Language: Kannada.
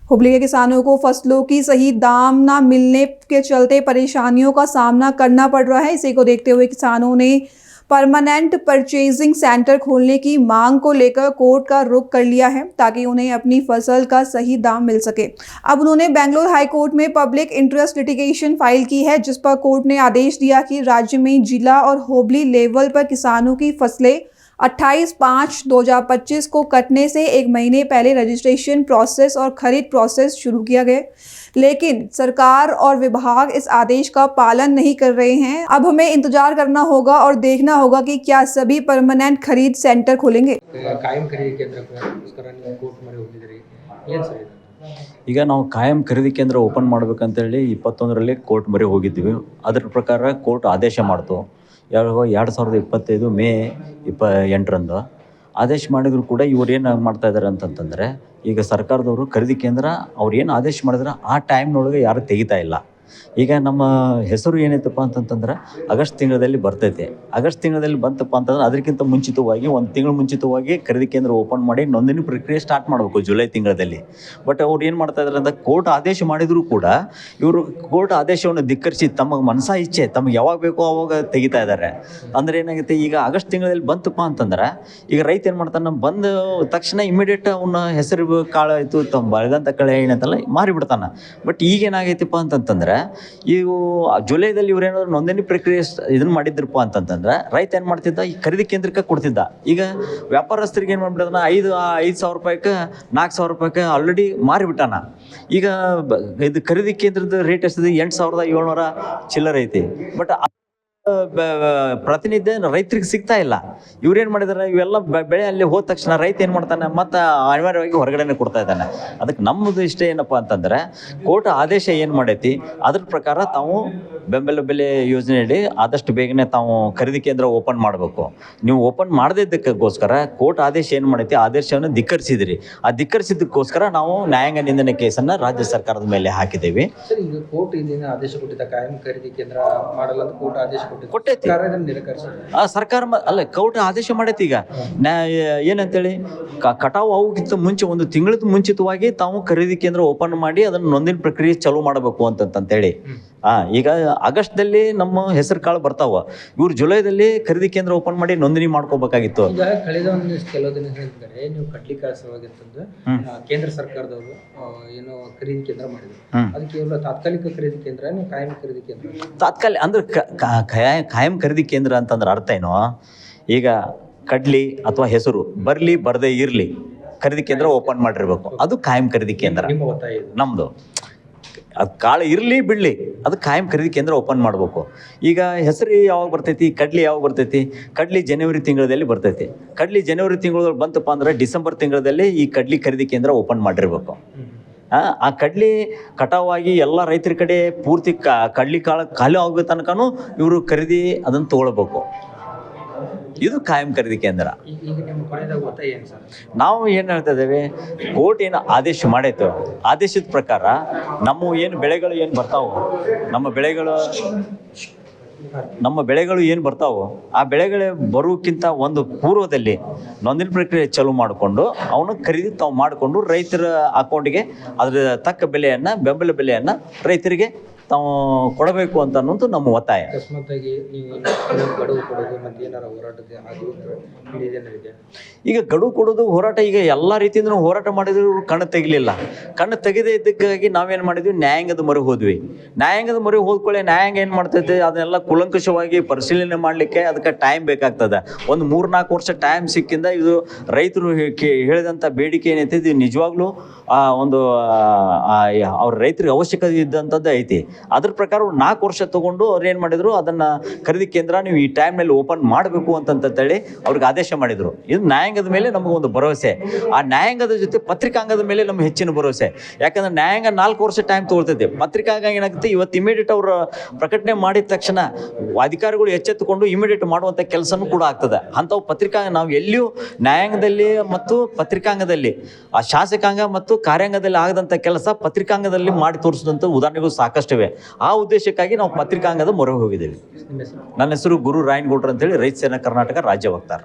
हुबली के किसानों को फसलों की सही दाम न मिलने के चलते परेशानियों का सामना करना पड़ रहा है। इसी को देखते हुए किसानों ने परमानेंट परचेजिंग सेंटर खोलने की मांग को लेकर कोर्ट का रुख कर लिया है ताकि उन्हें अपनी फसल का सही दाम मिल सके। अब उन्होंने बेंगलुरु हाई कोर्ट में पब्लिक इंटरेस्ट लिटिगेशन फाइल की है, जिस पर कोर्ट ने आदेश दिया कि राज्य में जिला और होबली लेवल पर किसानों की फसलें 28/5/2025 को कटने से एक महीने पहले रजिस्ट्रेशन प्रोसेस और खरीद प्रोसेस शुरू किया गया, लेकिन सरकार और विभाग इस आदेश का पालन नहीं कर रहे हैं। अब हमें इंतजार करना होगा और देखना होगा कि क्या सभी परमानेंट खरीद सेंटर खुलेंगे। कायम खरीदी ಕೇಂದ್ರಕ್ಕೋಸ್ಕರ ನೀವು ಕೋರ್ಟ್ ಮೊರೆ ಹೋಗಿದ್ರಿ, ಏನು ಸರ್ ಇದು? ಈಗ ನಾವು ಕಾಯಂ ಖರೀದಿ ಕೇಂದ್ರ ಓಪನ್ ಮಾಡಬೇಕಂತೇಳಿ 21ರಲ್ಲಿ ಕೋರ್ಟ್ ಮೊರೆ ಹೋಗಿದ್ವಿ. ಅದರ ಪ್ರಕಾರ ಕೋರ್ಟ್ ಆದೇಶ ಮಾಡ್ತು. 2025 ಮೇ 28ರಂದು ಆದೇಶ ಮಾಡಿದ್ರು ಕೂಡ ಇವ್ರು ಏನು ಮಾಡ್ತಾ ಇದ್ದಾರೆ ಅಂತಂತಂದರೆ, ಈಗ ಸರ್ಕಾರದವರು ಖರೀದಿ ಕೇಂದ್ರ ಅವ್ರು ಏನು ಆದೇಶ ಮಾಡಿದ್ರೆ ಆ ಟೈಮ್ನೊಳಗೆ ಯಾರು ತೆಗಿತಾ ಇಲ್ಲ. ಈಗ ನಮ್ಮ ಹೆಸರು ಏನೈತಪ್ಪ ಅಂತಂತಂದ್ರೆ ಆಗಸ್ಟ್ ತಿಂಗಳಲ್ಲಿ ಬರ್ತೈತೆ. ಆಗಸ್ಟ್ ತಿಂಗಳಲ್ಲಿ ಬಂತಪ್ಪ ಅಂತಂದ್ರೆ ಅದಕ್ಕಿಂತ ಮುಂಚಿತವಾಗಿ 1 ತಿಂಗಳು ಮುಂಚಿತವಾಗಿ ಖರೀದಿ ಕೇಂದ್ರ ಓಪನ್ ಮಾಡಿ ನೋಂದಣಿ ಪ್ರಕ್ರಿಯೆ ಸ್ಟಾರ್ಟ್ ಮಾಡಬೇಕು ಜುಲೈ ತಿಂಗಳಲ್ಲಿ. ಬಟ್ ಅವ್ರು ಏನು ಮಾಡ್ತಾ ಇದ್ದಾರೆ ಅಂತ ಕೋರ್ಟ್ ಆದೇಶ ಮಾಡಿದರೂ ಕೂಡ ಇವರು ಕೋರ್ಟ್ ಆದೇಶವನ್ನು ಧಿಕ್ಕರಿಸಿ ತಮ್ಮ ಮನಸಾ ಇಚ್ಛೆ ತಮಗೆ ಯಾವಾಗ ಬೇಕೋ ಅವಾಗ ತೆಗಿತಾ ಇದ್ದಾರೆ. ಅಂದರೆ ಏನಾಗುತ್ತೆ, ಈಗ ಆಗಸ್ಟ್ ತಿಂಗಳಲ್ಲಿ ಬಂತಪ್ಪ ಅಂತಂದ್ರೆ ಈಗ ರೈತ ಏನು ಮಾಡ್ತಾನೆ, ಬಂದ ತಕ್ಷಣ ಇಮಿಡಿಯೇಟ್ ಅವನ ಹೆಸರು ಕಾಳು ಆಯಿತು ತಮ್ಮ ಬೆಳೆದಂಥ ಕಳೆ ಏನಂತಲ್ಲ ಮಾರಿಬಿಡ್ತಾನೆ. ಬಟ್ ಈಗೇನಾಗೈತಪ್ಪ ಅಂತಂತಂದ್ರೆ ಇವು ಜುಲೈದಲ್ಲಿ ಇವ್ರೇನಾದ್ರು ನೋಂದಣಿ ಪ್ರಕ್ರಿಯೆ ಇದನ್ನು ಮಾಡಿದ್ರಪ್ಪ ಅಂತಂತಂದ್ರೆ ರೈತ ಏನು ಮಾಡ್ತಿದ್ದ, ಈ ಖರೀದಿ ಕೇಂದ್ರಕ್ಕೆ ಕೊಡ್ತಿದ್ದ. ಈಗ ವ್ಯಾಪಾರಸ್ಥರಿಗೆ ಏನು ಮಾಡ್ಬಿಟ್ಟದನ, 5,000 ರೂಪಾಯಿಗೆ 4,000 ರೂಪಾಯಿಗೆ ಆಲ್ರೆಡಿ ಮಾರಿಬಿಟ್ಟಾನ. ಈಗ ಇದು ಖರೀದಿ ಕೇಂದ್ರದ ರೇಟ್ ಎಷ್ಟಿದೆ, 8,700 ಚಿಲ್ಲರ್ ಐತಿ. ಬಟ್ ಪ್ರತಿನಿತ್ಯ ರೈತರಿಗೆ ಸಿಗ್ತಾ ಇಲ್ಲ. ಇವ್ರೇನು ಮಾಡಿದಾರೆ, ಇವೆಲ್ಲ ಬೆಳೆ ಅಲ್ಲಿ ಹೋದ ತಕ್ಷಣ ರೈತ ಏನು ಮಾಡ್ತಾನೆ, ಮತ್ತು ಅನಿವಾರ್ಯವಾಗಿ ಹೊರಗಡೆನೆ ಕೊಡ್ತಾ ಇದ್ದಾನೆ. ಅದಕ್ಕೆ ನಮ್ಮದು ಇಷ್ಟ ಏನಪ್ಪ ಅಂತಂದರೆ, ಕೋರ್ಟ್ ಆದೇಶ ಏನು ಮಾಡೈತಿ ಅದ್ರ ಪ್ರಕಾರ ತಾವು ಬೆಂಬಲ ಬೆಲೆ ಯೋಜನೆಯಡಿ ಆದಷ್ಟು ಬೇಗನೆ ತಾವು ಖರೀದಿ ಕೇಂದ್ರ ಓಪನ್ ಮಾಡಬೇಕು. ನೀವು ಓಪನ್ ಮಾಡದಿದ್ದಕ್ಕೋಸ್ಕರ ಕೋರ್ಟ್ ಆದೇಶ ಏನು ಮಾಡೈತಿ ಆದೇಶವನ್ನು ಧಿಕ್ಕರಿಸಿದ್ರಿ. ಆ ಧಿಕ್ಕರಿಸಿದ್ದಕ್ಕೋಸ್ಕರ ನಾವು ನ್ಯಾಯಾಂಗ ನಿಂದನೆ ಕೇಸನ್ನು ರಾಜ್ಯ ಸರ್ಕಾರದ ಮೇಲೆ ಹಾಕಿದ್ದೇವೆ. ಸರ್, ಈಗ ಕೋರ್ಟ್ ಇದನ್ನ ಆದೇಶ ಕೊಟ್ಟಿದ್ದ ಕಾಯಂ ಖರೀದಿ ಕೇಂದ್ರ ಮಾಡಲ್ಲ ಅಂತ ಕೋರ್ಟ್ ಆದೇಶ ಕೊಟ್ಟೈತಿ. ಸರ್ಕಾರ ಅಲ್ಲ, ಕೋರ್ಟ್ ಆದೇಶ ಮಾಡೈತಿ. ಈಗ ಏನಂತೇಳಿ ಕಟಾವು ಆಗೋಕ್ಕಿಂತ ಮುಂಚೆ 1 ತಿಂಗಳದ ಮುಂಚಿತವಾಗಿ ತಾವು ಖರೀದಿ ಕೇಂದ್ರ ಓಪನ್ ಮಾಡಿ ಅದನ್ನು ನೋಂದಣಿ ಪ್ರಕ್ರಿಯೆ ಚಾಲೂ ಮಾಡಬೇಕು ಅಂತಂತೇಳಿ. ಈಗ ಆಗಸ್ಟ್ದಲ್ಲಿ ನಮ್ಮ ಹೆಸರು ಕಾಳು ಬರ್ತಾವ, ಇವ್ರು ಜುಲೈದಲ್ಲಿ ಖರೀದಿ ಕೇಂದ್ರ ಓಪನ್ ಮಾಡಿ ನೋಂದಣಿ ಮಾಡ್ಕೋಬೇಕಾಗಿತ್ತು. ಈಗ ಕಳೆದ ಕೆಲವು ದಿನ ಹೇಳಿದ್ದಾರೆ, ನೀವು ಕಡ್ಲಿಕಾಯಿ ಸಲುವಾಗಿರ್ತಂದು ಕೇಂದ್ರ ಸರ್ಕಾರದವರು ಏನೋ ಖರೀದಿ ಕೇಂದ್ರ ಮಾಡಿದ್ರು. ಅದಕ್ಕೆ ಕೇವಲ ತಾತ್ಕಾಲಿಕ ಖರೀದಿ ಕೇಂದ್ರ, ನೀವು ಕಾಯಂ ಖರೀದಿ ಕೇಂದ್ರ? ತಾತ್ಕಾಲಿಕ ಅಂದ್ರೆ ಕಾಯಂ ಖರೀದಿ ಕೇಂದ್ರ ಅಂತಂದ್ರೆ ಅರ್ಥ ಏನು, ಈಗ ಕಡ್ಲಿ ಅಥವಾ ಹೆಸರು ಬರಲಿ ಬರದೇ ಇರಲಿ ಖರೀದಿ ಕೇಂದ್ರ ಓಪನ್ ಮಾಡಿರ್ಬೇಕು, ಅದು ಕಾಯಂ ಖರೀದಿ ಕೇಂದ್ರ. ನಮ್ಮದು ಅದು ಕಾಳು ಇರಲಿ ಬಿಡಲಿ ಅದು ಕಾಯಂ ಖರೀದಿ ಕೇಂದ್ರ ಓಪನ್ ಮಾಡಬೇಕು. ಈಗ ಹೆಸರು ಯಾವಾಗ ಬರ್ತೈತಿ, ಕಡ್ಲಿ ಯಾವಾಗ ಬರ್ತೈತಿ, ಕಡ್ಲಿ ಜನವರಿ ತಿಂಗಳಲ್ಲಿ ಬರ್ತೈತಿ. ಕಡ್ಲಿ ಜನವರಿ ತಿಂಗಳಲ್ಲಿ ಬಂತಪ್ಪ ಅಂದ್ರೆ ಡಿಸೆಂಬರ್ ತಿಂಗಳಲ್ಲಿ ಈ ಕಡ್ಲಿ ಖರೀದಿ ಕೇಂದ್ರ ಓಪನ್ ಮಾಡಿರ್ಬೇಕು. ಆ ಕಡ್ಲಿ ಕಟಾವಾಗಿ ಎಲ್ಲ ರೈತರ ಕಡೆ ಪೂರ್ತಿ ಕಡ್ಲಿ ಕಾಳು ಖಾಲಿ ಆಗೋ ತನಕನೂ ಇವರು ಖರೀದಿ ಅದನ್ನು ತೊಗೊಳ್ಬೇಕು. ಇದು ಕಾಯಂ ಖರೀದಿ ಕೇಂದ್ರ. ನಾವು ಏನು ಹೇಳ್ತಾ ಇದ್ದೇವೆ, ಕೋರ್ಟ್ ಏನು ಆದೇಶ ಮಾಡೈತೋ ಆದೇಶದ ಪ್ರಕಾರ ನಮ್ಮ ಏನು ಬೆಳೆಗಳು ಏನು ಬರ್ತಾವೋ, ನಮ್ಮ ಬೆಳೆಗಳು ಏನು ಬರ್ತಾವೋ ಆ ಬೆಳೆಗಳೇ ಬರೋಕ್ಕಿಂತ ಒಂದು ಪೂರ್ವದಲ್ಲಿ ನೋಂದಣಿ ಪ್ರಕ್ರಿಯೆ ಚಾಲೂ ಮಾಡಿಕೊಂಡು ಅವನು ಖರೀದಿ ತಾವು ಮಾಡಿಕೊಂಡು ರೈತರ ಅಕೌಂಟಿಗೆ ಅದರ ತಕ್ಕ ಬೆಲೆಯನ್ನು ಬೆಂಬಲ ಬೆಲೆಯನ್ನು ರೈತರಿಗೆ ತಾವು ಕೊಡಬೇಕು ಅಂತ ಅನ್ನೋದು ನಮ್ಮ ಒತ್ತಾಯ. ಅಕಸ್ಮಾತ್ತಾಗಿ ಗಡುವು ಕೊಡೋದು ಮತ್ತು ಏನಾರ ಹೋರಾಟದ ಈಗ ಗಡುವು ಕೊಡೋದು ಹೋರಾಟ ಈಗ ಎಲ್ಲ ರೀತಿಯಿಂದ ಹೋರಾಟ ಮಾಡಿದ್ರು ಕಣ್ಣು ತೆಗಿಲಿಲ್ಲ. ಕಣ್ಣು ತೆಗೆದೇ ಇದ್ದಕ್ಕಾಗಿ ನಾವೇನು ಮಾಡಿದ್ವಿ, ನ್ಯಾಯಾಂಗದ ಮೊರೆ ಹೋದ್ವಿ. ನ್ಯಾಯಾಂಗದ ಮೊರೆ ಹೋದ್ಕೊಳ್ಳೆ ನ್ಯಾಯಾಂಗ ಏನು ಮಾಡ್ತೈತೆ, ಅದನ್ನೆಲ್ಲ ಕೂಲಂಕಷವಾಗಿ ಪರಿಶೀಲನೆ ಮಾಡಲಿಕ್ಕೆ ಅದಕ್ಕೆ ಟೈಮ್ ಬೇಕಾಗ್ತದೆ. ಒಂದು 3-4 ವರ್ಷ ಟೈಮ್ ಸಿಕ್ಕಿಂದ ಇದು ರೈತರು ಹೇಳಿದಂಥ ಬೇಡಿಕೆ ಏನೈತೆ ಇದು ನಿಜವಾಗ್ಲೂ ಒಂದು ಅವ್ರ ರೈತರಿಗೆ ಅವಶ್ಯಕತೆ ಇದ್ದಂಥದ್ದು ಐತಿ. ಅದ್ರ ಪ್ರಕಾರ 4 ವರ್ಷ ತಗೊಂಡು ಅವ್ರು ಏನು ಮಾಡಿದ್ರು, ಅದನ್ನು ಖರೀದಿ ಕೇಂದ್ರ ನೀವು ಈ ಟೈಮ್ನಲ್ಲಿ ಓಪನ್ ಮಾಡಬೇಕು ಅಂತಂತೇಳಿ ಅವ್ರಿಗೆ ಆದೇಶ ಮಾಡಿದರು. ಇದು ನ್ಯಾಯಾಂಗದ ಮೇಲೆ ನಮಗೊಂದು ಭರವಸೆ. ಆ ನ್ಯಾಯಾಂಗದ ಜೊತೆ ಪತ್ರಿಕಾಂಗದ ಮೇಲೆ ನಮ್ಗೆ ಹೆಚ್ಚಿನ ಭರವಸೆ. ಯಾಕಂದ್ರೆ ನ್ಯಾಯಾಂಗ 4 ವರ್ಷ ಟೈಮ್ ತೊಗೊಳ್ತೈತೆ. ಪತ್ರಿಕಾಂಗ ಏನಾಗುತ್ತೆ, ಇವತ್ತು ಇಮಿಡಿಯೇಟ್ ಅವರು ಪ್ರಕಟಣೆ ಮಾಡಿದ ತಕ್ಷಣ ಅಧಿಕಾರಿಗಳು ಎಚ್ಚೆತ್ತುಕೊಂಡು ಇಮಿಡಿಯೇಟ್ ಮಾಡುವಂಥ ಕೆಲಸನೂ ಕೂಡ ಆಗ್ತದೆ. ಅಂಥವು ಪತ್ರಿಕಾಂಗ ನಾವು ಎಲ್ಲಿಯೂ ನ್ಯಾಯಾಂಗದಲ್ಲಿ ಮತ್ತು ಪತ್ರಿಕಾಂಗದಲ್ಲಿ ಆ ಶಾಸಕಾಂಗ ಮತ್ತು ಕಾರ್ಯಾಂಗದಲ್ಲಿ ಆಗದಂಥ ಕೆಲಸ ಪತ್ರಿಕಾಂಗದಲ್ಲಿ ಮಾಡಿ ತೋರಿಸಿದಂಥ ಉದಾಹರಣೆಗಳು ಸಾಕಷ್ಟಿವೆ. ಆ ಉದ್ದೇಶಕ್ಕಾಗಿ ನಾವು ಪತ್ರಿಕಾಂಗದ ಮೊರೆ ಹೋಗಿದ್ದೇವೆ. ನನ್ನ ಹೆಸರು ಗುರು ರಾಯನಗೌಡ್ರು ಅಂತೇಳಿ ರೈತ ಸೇನಾ ಕರ್ನಾಟಕ ರಾಜ್ಯ ವಕ್ತಾರ.